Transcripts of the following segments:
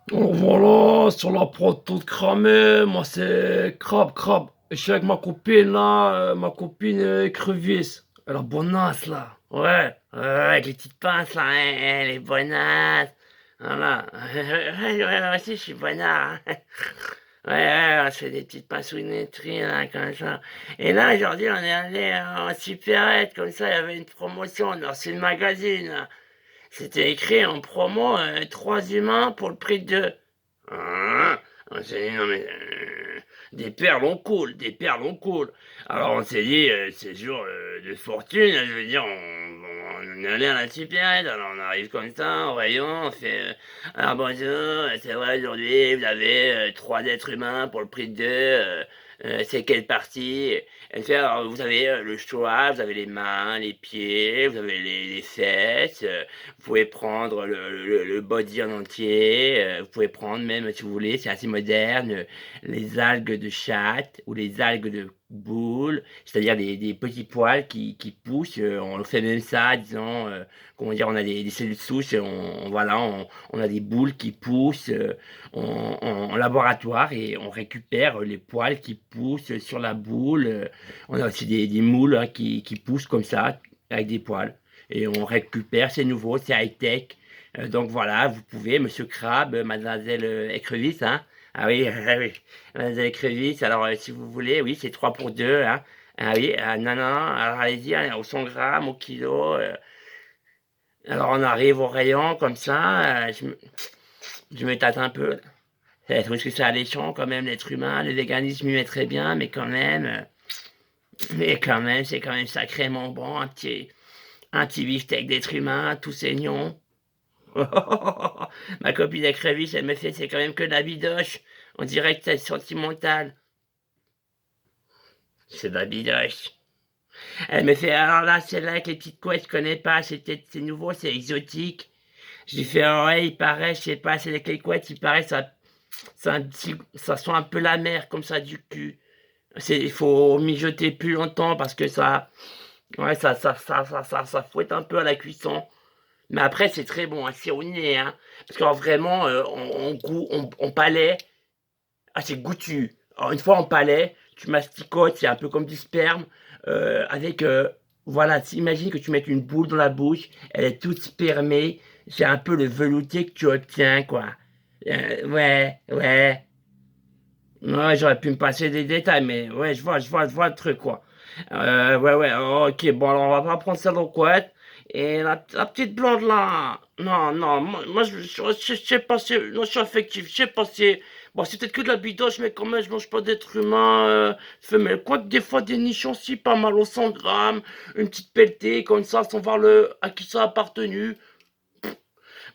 Alors voilà, sur la prod toute cramée, moi c'est crabe. Et je suis avec ma copine là, ma copine écrevisse. Elle a bonasse là. Ouais, avec les petites pinces là, les bonasses. Voilà. Ouais, aussi je suis bonnard. Hein. Ouais, on se fait des petites pinceauneries là, comme ça. Et là, aujourd'hui, on est allé en supérette, comme ça, il y avait une promotion dans le magazine là. C'était écrit en promo, 3 humains pour le prix de 2. Ah, on s'est dit, non mais, des perles on coule, des perles on coule. Alors on s'est dit, c'est jour de fortune, je veux dire, on est allé à la supérette, alors on arrive comme ça, au rayon, on fait, alors bonjour, c'est vrai, aujourd'hui, vous avez 3 êtres humains pour le prix de 2, c'est quelle partie? Elle fait, alors vous avez le choix, vous avez les mains, les pieds, vous avez les fesses, vous pouvez prendre le body en entier, vous pouvez prendre même si vous voulez, c'est assez moderne, les algues de chatte ou les algues de boule, c'est-à-dire des petits poils qui poussent. On fait même ça, disons, comment dire, on a des cellules souches, et voilà, on a des boules qui poussent en laboratoire et on récupère les poils qui poussent sur la boule. On a aussi des moules hein, qui poussent comme ça avec des poils et on récupère, c'est nouveau, c'est high-tech. Donc voilà, vous pouvez, Monsieur Crabe, Mademoiselle Écrevisse, hein. Ah oui, ah oui, Mademoiselle Écrevisse, alors si vous voulez, oui, c'est 3 pour 2, hein. Ah oui, non, non, alors allez-y, hein, au 100 grammes, au kilo. Alors on arrive au rayon, comme ça, je me tâte un peu. Je trouve que c'est alléchant quand même, l'être humain, le véganisme, il met très bien, mais quand même, c'est quand même sacrément bon, un petit beefsteak d'être humain, tout saignon. Ma copine à Crévis, elle me fait, c'est quand même que de la bidoche. On dirait que c'est sentimental. C'est de la bidoche. Elle me fait, alors là, celle-là avec les petites couettes, je connais pas, c'est nouveau, c'est exotique. Je lui fais, ah ouais, il paraît, je sais pas, c'est avec les couettes, il paraît, ça sent un peu la mer, comme ça, du cul. Il faut mijoter plus longtemps parce que ouais, ça fouette un peu à la cuisson. Mais après, c'est très bon, hein, c'est au nez, hein. Parce que vraiment, en goût, en palais, ah, c'est goûtu. Alors, une fois en palais, tu masticotes, c'est un peu comme du sperme, avec, voilà, imagine que tu mets une boule dans la bouche, elle est toute spermée, c'est un peu le velouté que tu obtiens, quoi. Ouais, ouais. Ouais, j'aurais pu me passer des détails, mais ouais, je vois le truc, quoi. Ouais, ok, bon, alors on va pas prendre celle au couette. Et la petite blonde là, non, non, moi je sais pas si, non, je suis affectif, je sais pas si, bon, c'est peut-être que de la bidoche, mais quand même, je mange pas d'être humain, femelle. Quoi que des fois, des nichons si, pas mal au 100 grammes, une petite pelletée, comme ça, sans voir à qui ça a appartenu.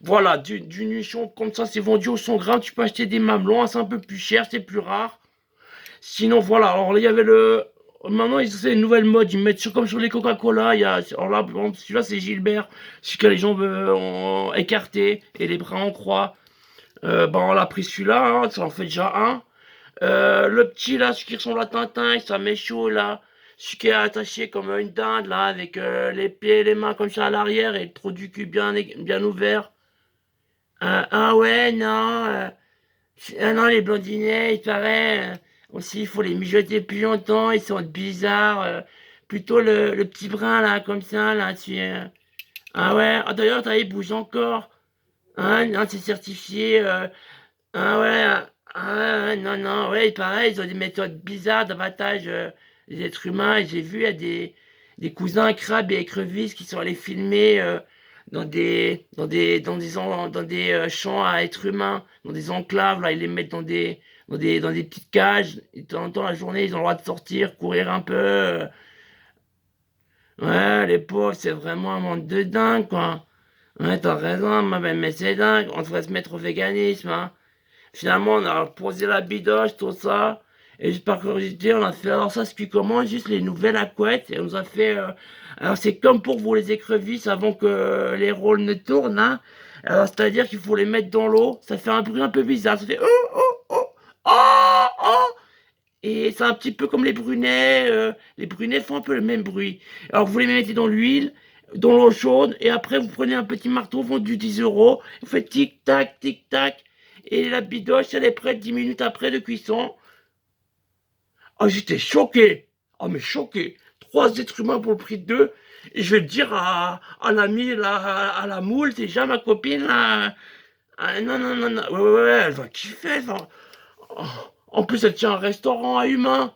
Voilà, du nichon, comme ça, c'est vendu au 100 grammes, tu peux acheter des mamelons, hein, c'est un peu plus cher, c'est plus rare. Sinon, voilà. Alors, il y avait le. Maintenant, ils ont une nouvelle mode. Ils mettent comme sur les Coca-Cola. Alors là, par exemple, celui-là, c'est Gilbert. Celui qui a les jambes écartées et les bras en croix. Ben, on l'a pris celui-là. Hein, ça en fait déjà un. Le petit, là, celui qui ressemble à Tintin, avec sa mécho, là. Celui qui est attaché comme une dinde, là, avec les pieds et les mains comme ça à l'arrière et le trou du cul bien ouvert. Ah ouais, non. Ah non, les blondinets, il paraît, aussi, il faut les mijoter plus longtemps, ils sont bizarres. Plutôt le petit brun, là, comme ça, là, ah ouais, ah, d'ailleurs, il bouge encore. Ah non, c'est certifié. Ah ouais, non, non, ouais, il paraît, ils ont des méthodes bizarres d'abattage des êtres humains. Et j'ai vu, il y a des cousins crabes et écrevisses qui sont allés filmer dans des champs à êtres humains, dans des enclaves, là, ils les mettent dans des petites cages. Et de temps en temps, la journée, ils ont le droit de sortir, courir un peu. Ouais, les pauvres, c'est vraiment un monde de dingue, quoi. Ouais, t'as raison, mais c'est dingue, on devrait se mettre au véganisme, hein. Finalement, on a posé la bidoche, tout ça. Et juste par curiosité, on a fait, alors ça se cuit comment? Juste les nouvelles à couette. Et on nous a fait, alors c'est comme pour vous les écrevisses avant que les rôles ne tournent, hein. Alors c'est-à-dire qu'il faut les mettre dans l'eau. Ça fait un bruit un peu bizarre. Ça fait oh, oh, oh, oh, oh. Et c'est un petit peu comme les brunets. Les brunets font un peu le même bruit. Alors vous les mettez dans l'huile, dans l'eau chaude. Et après, vous prenez un petit marteau vendu 10 euros. Vous faites tic-tac, tic-tac. et la bidoche, elle est prête 10 minutes après de cuisson. Ah, j'étais choqué. Ah, mais choqué. 3 êtres humains pour le prix de 2. Et je vais te dire à l'ami, à la moule, c'est déjà ma copine, là. Ah, non, non, non, non. Ouais, ouais, ouais, elle va kiffer. Elle va... Oh. En plus, elle tient un restaurant à humains.